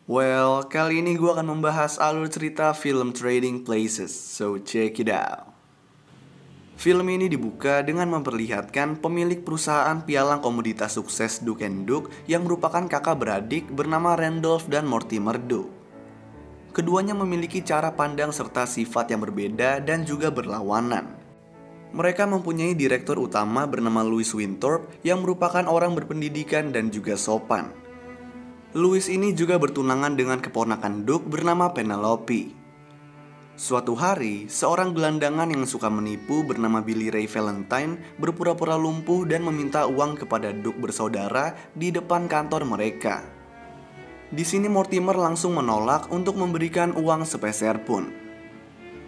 Well, kali ini gue akan membahas alur cerita film Trading Places, so check it out. Film ini dibuka dengan memperlihatkan pemilik perusahaan pialang komoditas sukses Duke and Duke yang merupakan kakak beradik bernama Randolph dan Mortimer Duke. Keduanya memiliki cara pandang serta sifat yang berbeda dan juga berlawanan. Mereka mempunyai direktur utama bernama Louis Winthorpe yang merupakan orang berpendidikan dan juga sopan. Louis ini juga bertunangan dengan keponakan Duke bernama Penelope. Suatu hari, seorang gelandangan yang suka menipu bernama Billy Ray Valentine berpura-pura lumpuh dan meminta uang kepada Duke bersaudara di depan kantor mereka. Di sini Mortimer langsung menolak untuk memberikan uang sepeser pun.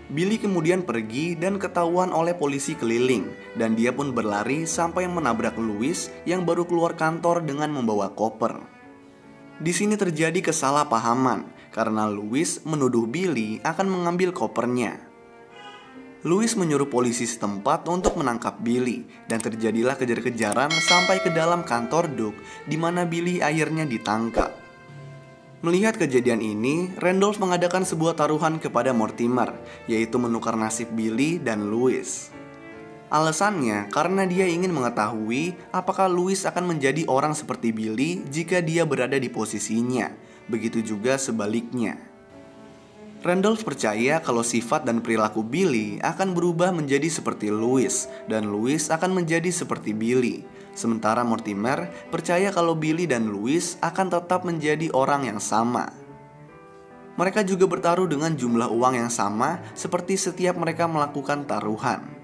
Billy kemudian pergi dan ketahuan oleh polisi keliling, dan dia pun berlari sampai menabrak Louis yang baru keluar kantor dengan membawa koper. Di sini terjadi kesalahpahaman karena Louis menuduh Billy akan mengambil kopernya. Louis menyuruh polisi setempat untuk menangkap Billy dan terjadilah kejar-kejaran sampai ke dalam kantor Duke di mana Billy akhirnya ditangkap. Melihat kejadian ini, Randolph mengadakan sebuah taruhan kepada Mortimer, yaitu menukar nasib Billy dan Louis. Alasannya karena dia ingin mengetahui apakah Louis akan menjadi orang seperti Billy jika dia berada di posisinya. Begitu juga sebaliknya. Randolph percaya kalau sifat dan perilaku Billy akan berubah menjadi seperti Louis, dan Louis akan menjadi seperti Billy. Sementara Mortimer percaya kalau Billy dan Louis akan tetap menjadi orang yang sama. Mereka juga bertaruh dengan jumlah uang yang sama seperti setiap mereka melakukan taruhan.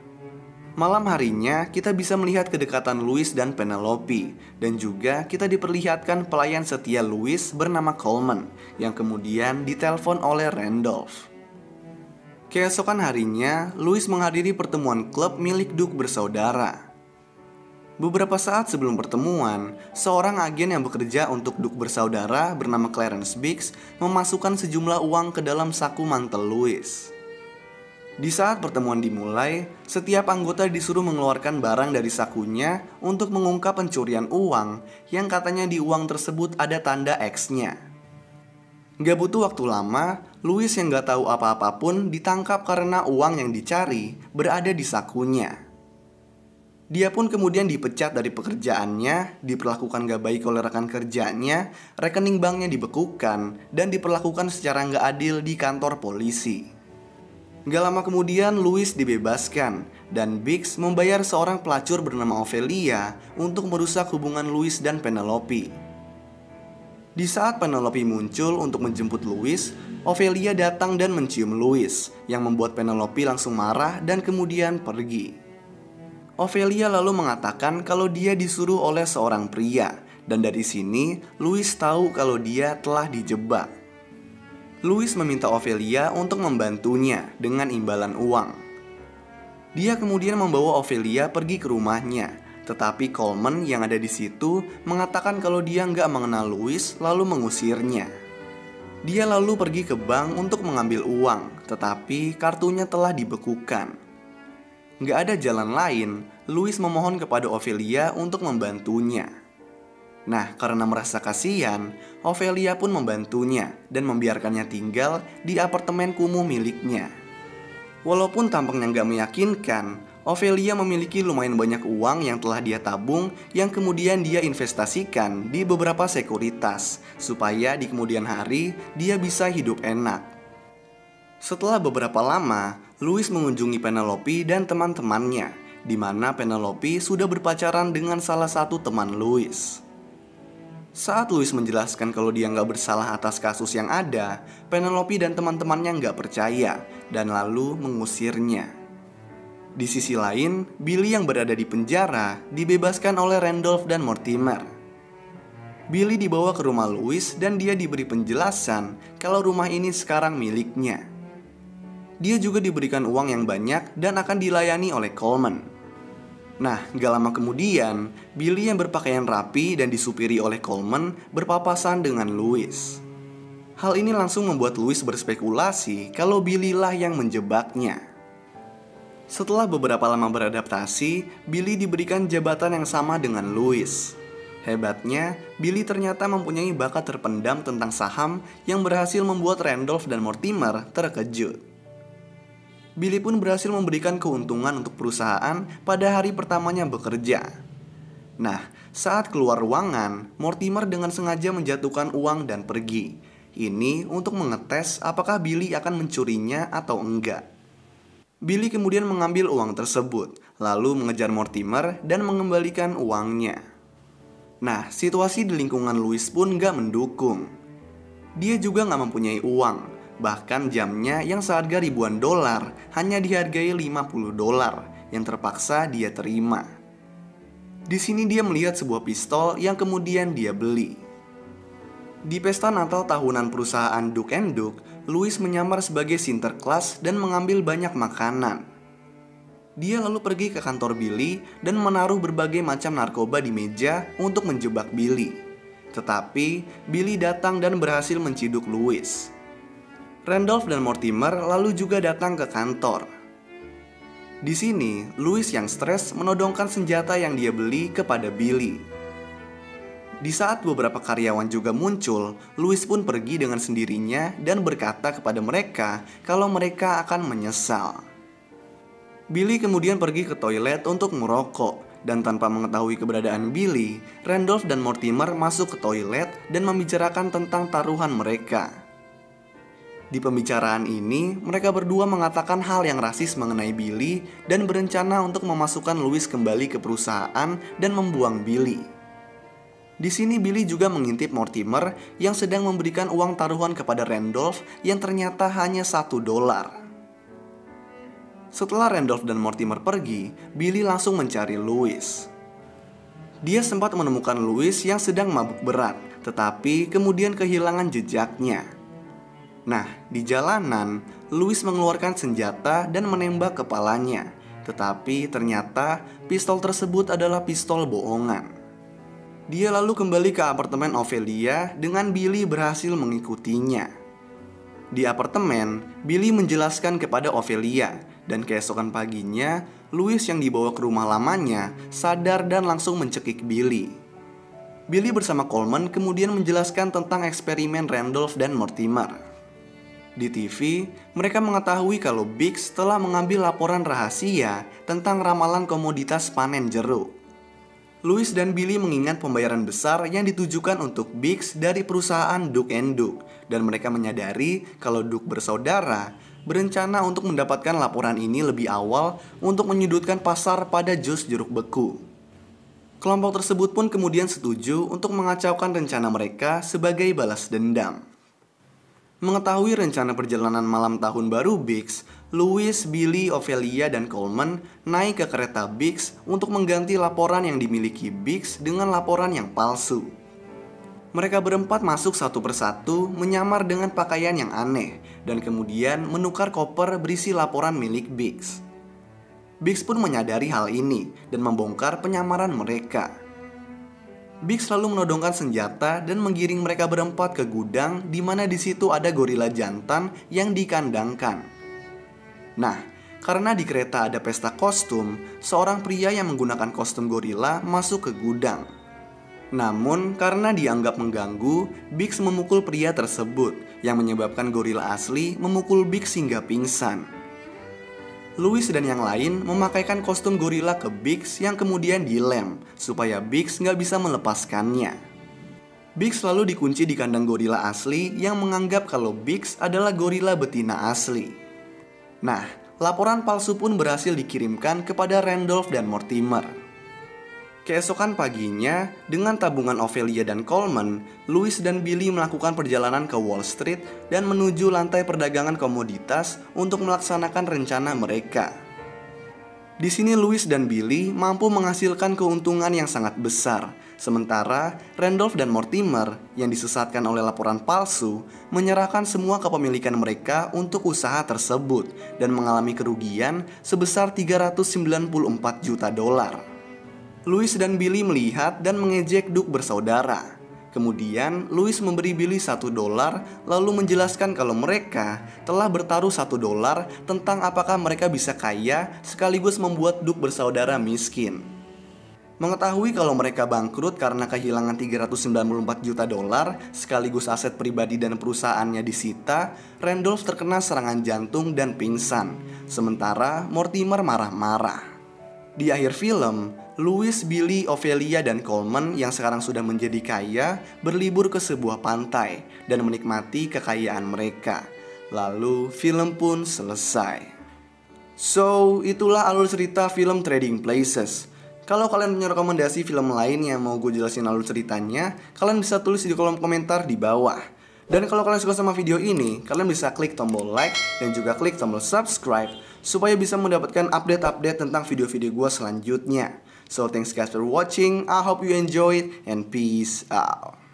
Malam harinya, kita bisa melihat kedekatan Louis dan Penelope, dan juga kita diperlihatkan pelayan setia Louis bernama Coleman, yang kemudian ditelepon oleh Randolph. Keesokan harinya, Louis menghadiri pertemuan klub milik Duke bersaudara. Beberapa saat sebelum pertemuan, seorang agen yang bekerja untuk Duke bersaudara bernama Clarence Biggs memasukkan sejumlah uang ke dalam saku mantel Louis. Di saat pertemuan dimulai, setiap anggota disuruh mengeluarkan barang dari sakunya untuk mengungkap pencurian uang yang katanya di uang tersebut ada tanda X-nya. Gak butuh waktu lama, Louis yang gak tahu apa-apa pun ditangkap karena uang yang dicari berada di sakunya. Dia pun kemudian dipecat dari pekerjaannya, diperlakukan gak baik oleh rekan kerjanya, rekening banknya dibekukan, dan diperlakukan secara gak adil di kantor polisi. Gak lama kemudian Louis dibebaskan dan Biggs membayar seorang pelacur bernama Ophelia untuk merusak hubungan Louis dan Penelope. Di saat Penelope muncul untuk menjemput Louis, Ophelia datang dan mencium Louis yang membuat Penelope langsung marah dan kemudian pergi. Ophelia lalu mengatakan kalau dia disuruh oleh seorang pria, dan dari sini Louis tahu kalau dia telah dijebak. Louis meminta Ophelia untuk membantunya dengan imbalan uang. Dia kemudian membawa Ophelia pergi ke rumahnya, tetapi Coleman yang ada di situ mengatakan kalau dia nggak mengenal Louis lalu mengusirnya. Dia lalu pergi ke bank untuk mengambil uang, tetapi kartunya telah dibekukan. Nggak ada jalan lain, Louis memohon kepada Ophelia untuk membantunya. Nah, karena merasa kasihan, Ophelia pun membantunya dan membiarkannya tinggal di apartemen kumuh miliknya. Walaupun tampaknya gak meyakinkan, Ophelia memiliki lumayan banyak uang yang telah dia tabung yang kemudian dia investasikan di beberapa sekuritas supaya di kemudian hari dia bisa hidup enak. Setelah beberapa lama, Louis mengunjungi Penelope dan teman-temannya, di mana Penelope sudah berpacaran dengan salah satu teman Louis. Saat Louis menjelaskan kalau dia nggak bersalah atas kasus yang ada, Penelope dan teman-temannya nggak percaya dan lalu mengusirnya. Di sisi lain, Billy yang berada di penjara dibebaskan oleh Randolph dan Mortimer. Billy dibawa ke rumah Louis dan dia diberi penjelasan kalau rumah ini sekarang miliknya. Dia juga diberikan uang yang banyak dan akan dilayani oleh Coleman. Nah, gak lama kemudian, Billy yang berpakaian rapi dan disupiri oleh Coleman berpapasan dengan Louis. Hal ini langsung membuat Louis berspekulasi kalau Billy lah yang menjebaknya. Setelah beberapa lama beradaptasi, Billy diberikan jabatan yang sama dengan Louis. Hebatnya, Billy ternyata mempunyai bakat terpendam tentang saham yang berhasil membuat Randolph dan Mortimer terkejut. Billy pun berhasil memberikan keuntungan untuk perusahaan pada hari pertamanya bekerja. Nah, saat keluar ruangan, Mortimer dengan sengaja menjatuhkan uang dan pergi. Ini untuk mengetes apakah Billy akan mencurinya atau enggak. Billy kemudian mengambil uang tersebut, lalu mengejar Mortimer dan mengembalikan uangnya. Nah, situasi di lingkungan Louis pun gak mendukung. Dia juga gak mempunyai uang, bahkan jamnya yang seharga ribuan dolar hanya dihargai $50 yang terpaksa dia terima. Di sini dia melihat sebuah pistol yang kemudian dia beli. Di pesta Natal tahunan perusahaan Duke & Duke, Louis menyamar sebagai Sinterklas dan mengambil banyak makanan. Dia lalu pergi ke kantor Billy dan menaruh berbagai macam narkoba di meja untuk menjebak Billy. Tetapi Billy datang dan berhasil menciduk Louis. Randolph dan Mortimer lalu juga datang ke kantor. Di sini, Louis yang stres menodongkan senjata yang dia beli kepada Billy. Di saat beberapa karyawan juga muncul, Louis pun pergi dengan sendirinya dan berkata kepada mereka kalau mereka akan menyesal. Billy kemudian pergi ke toilet untuk merokok, dan tanpa mengetahui keberadaan Billy, Randolph dan Mortimer masuk ke toilet dan membicarakan tentang taruhan mereka. Di pembicaraan ini, mereka berdua mengatakan hal yang rasis mengenai Billy dan berencana untuk memasukkan Louis kembali ke perusahaan dan membuang Billy. Di sini Billy juga mengintip Mortimer yang sedang memberikan uang taruhan kepada Randolph yang ternyata hanya $1. Setelah Randolph dan Mortimer pergi, Billy langsung mencari Louis. Dia sempat menemukan Louis yang sedang mabuk berat, tetapi kemudian kehilangan jejaknya. Nah, di jalanan, Louis mengeluarkan senjata dan menembak kepalanya, tetapi ternyata pistol tersebut adalah pistol bohongan. Dia lalu kembali ke apartemen Ophelia dengan Billy berhasil mengikutinya. Di apartemen, Billy menjelaskan kepada Ophelia, dan keesokan paginya, Louis yang dibawa ke rumah lamanya sadar dan langsung mencekik Billy. Billy bersama Coleman kemudian menjelaskan tentang eksperimen Randolph dan Mortimer. Di TV, mereka mengetahui kalau Biggs telah mengambil laporan rahasia tentang ramalan komoditas panen jeruk. Louis dan Billy mengingat pembayaran besar yang ditujukan untuk Biggs dari perusahaan Duke & Duke, dan mereka menyadari kalau Duke bersaudara berencana untuk mendapatkan laporan ini lebih awal untuk menyudutkan pasar pada jus jeruk beku. Kelompok tersebut pun kemudian setuju untuk mengacaukan rencana mereka sebagai balas dendam. Mengetahui rencana perjalanan malam tahun baru Biggs, Louis, Billy, Ophelia, dan Coleman naik ke kereta Biggs untuk mengganti laporan yang dimiliki Biggs dengan laporan yang palsu. Mereka berempat masuk satu persatu menyamar dengan pakaian yang aneh dan kemudian menukar koper berisi laporan milik Biggs. Biggs pun menyadari hal ini dan membongkar penyamaran mereka. Biggs lalu menodongkan senjata dan menggiring mereka berempat ke gudang di mana di situ ada gorila jantan yang dikandangkan. Nah, karena di kereta ada pesta kostum, seorang pria yang menggunakan kostum gorila masuk ke gudang. Namun, karena dianggap mengganggu, Biggs memukul pria tersebut yang menyebabkan gorila asli memukul Biggs hingga pingsan. Louis dan yang lain memakaikan kostum gorila ke Biggs yang kemudian dilem supaya Biggs nggak bisa melepaskannya. Biggs lalu dikunci di kandang gorila asli yang menganggap kalau Biggs adalah gorila betina asli. Nah, laporan palsu pun berhasil dikirimkan kepada Randolph dan Mortimer. Keesokan paginya, dengan tabungan Ophelia dan Coleman, Louis dan Billy melakukan perjalanan ke Wall Street dan menuju lantai perdagangan komoditas untuk melaksanakan rencana mereka. Di sini Louis dan Billy mampu menghasilkan keuntungan yang sangat besar, sementara Randolph dan Mortimer yang disesatkan oleh laporan palsu menyerahkan semua kepemilikan mereka untuk usaha tersebut dan mengalami kerugian sebesar $394 juta. Louis dan Billy melihat dan mengejek Duke bersaudara. Kemudian Louis memberi Billy $1 lalu menjelaskan kalau mereka telah bertaruh $1 tentang apakah mereka bisa kaya sekaligus membuat Duke bersaudara miskin. Mengetahui kalau mereka bangkrut karena kehilangan 394 juta dolar sekaligus aset pribadi dan perusahaannya disita, Randolph terkena serangan jantung dan pingsan. Sementara Mortimer marah-marah. Di akhir film, Louis, Billy, Ophelia, dan Coleman yang sekarang sudah menjadi kaya berlibur ke sebuah pantai dan menikmati kekayaan mereka. Lalu film pun selesai. So, itulah alur cerita film Trading Places. Kalau kalian punya rekomendasi film lain yang mau gue jelasin alur ceritanya, kalian bisa tulis di kolom komentar di bawah. Dan kalau kalian suka sama video ini, kalian bisa klik tombol like dan juga klik tombol subscribe supaya bisa mendapatkan update-update tentang video-video gue selanjutnya. So thanks guys for watching, I hope you enjoyed, and peace out.